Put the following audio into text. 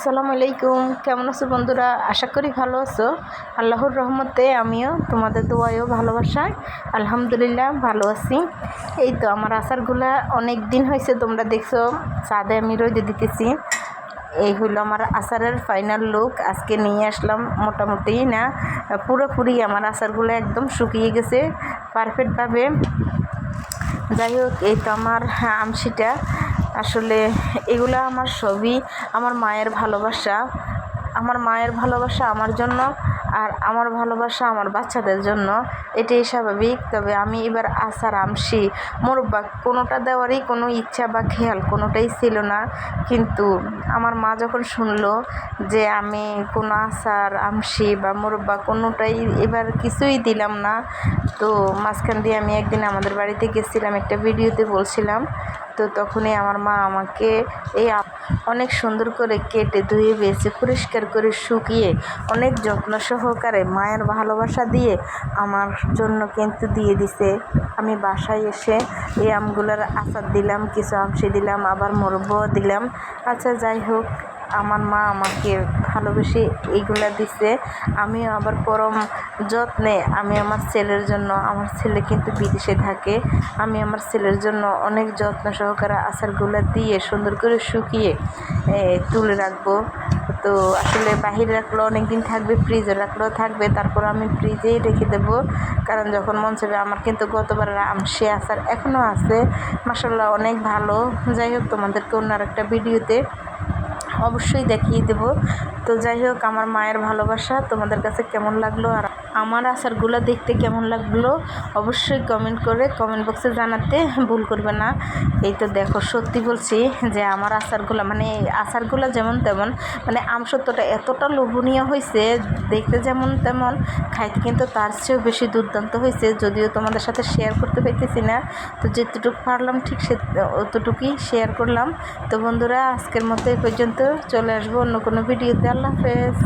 আসসালামু আলাইকুম। কেমন আছো বন্ধুরা? আশা করি ভালো আছো। আল্লাহর রহমতে আমিও তোমাদের দোয়ায়ও ভালোবাসায় আলহামদুলিল্লাহ ভালো আছি। এই তো আমার আচারগুলা অনেক দিন হয়েছে, তোমরা দেখছো ছাদে আমি রোদে দিতেছি। এই হলো আমার আচারের ফাইনাল লুক। আজকে নিয়ে আসলাম, মোটামুটি না পুরোপুরি আমার আচারগুলো একদম শুকিয়ে গেছে পারফেক্টভাবে। যাই হোক, এই তো আমার আমশিটা। আসলে এগুলো আমার সবই আমার মায়ের ভালোবাসা। আমার মায়ের ভালোবাসা আমার জন্য, আর আমার ভালোবাসা আমার বাচ্চাদের জন্য, এটাই স্বাভাবিক। তবে আমি এবার আচার, আমশি, মোরব্বা কোনোটা দেওয়ারই কোনো ইচ্ছা বা খেয়াল কোনোটাই ছিল না। কিন্তু আমার মা যখন শুনলো যে আমি কোনো আচার, আমশি বা মোরব্বা কোনোটাই এবার কিছুই দিলাম না, তো মাঝখান দিয়ে আমি একদিন আমাদের বাড়িতে গেছিলাম, একটা ভিডিওতে বলছিলাম। তো তখনই আমার মা আমাকে এই অনেক সুন্দর করে কেটে ধুয়ে বেছে পরিষ্কার করে শুকিয়ে অনেক যত্ন সহকারে মায়ের ভালোবাসা দিয়ে আমার জন্য কিন্তু দিয়ে দিছে। আমি বাসায় এসে এই আমগুলোর আচার দিলাম, কিছু আমশি দিলাম, আবার মোরব্বাও দিলাম। আচ্ছা, যাই হোক, আমার মা আমাকে ভালোবেসে এইগুলা দিছে। আমিও আবার পরম যত্নে আমি আমার ছেলের জন্য, আমার ছেলে কিন্তু বিদেশে থাকে, আমি আমার ছেলের জন্য অনেক যত্ন সহকারে আচারগুলো দিয়ে সুন্দর করে শুকিয়ে তুলে রাখবো। তো আসলে বাহিরে রাখলেও অনেক দিন থাকবে, ফ্রিজে রাখলেও থাকবে, তারপর আমি ফ্রিজেই রেখে দেবো, কারণ যখন মন চাইবে। আমার কিন্তু গতবারের আমশি আচার এখনও আছে, মাশাআল্লাহ অনেক ভালো। যাই হোক, তোমাদেরকে অন্য আরেকটা ভিডিওতে অবশ্যই দেখিয়ে দেব। তো যাই হোক, আমার মায়ের ভালোবাসা তোমাদের কাছে কেমন লাগলো আর আমার আচারগুলো দেখতে কেমন লাগলো অবশ্যই কমেন্ট বক্সে জানাতে ভুল করবে না। এই তো দেখো, সত্যি বলছি যে আমার আচারগুলো যেমন তেমন, মানে আমসত্ত্বটা এতটা লোভনীয় হয়েছে, দেখতে যেমন তেমন, খাইতে কিন্তু তার চেয়েও বেশি দুর্দান্ত হয়েছে। যদিও তোমাদের সাথে শেয়ার করতে পারতেছি না, তো যেতটুকু পারলাম ঠিক অতটুকুই শেয়ার করলাম। তো বন্ধুরা, আজকের মতো এই পর্যন্ত, চলে আসবো অন্য কোনো ভিডিওতে। আল্লাহ হাফেজ।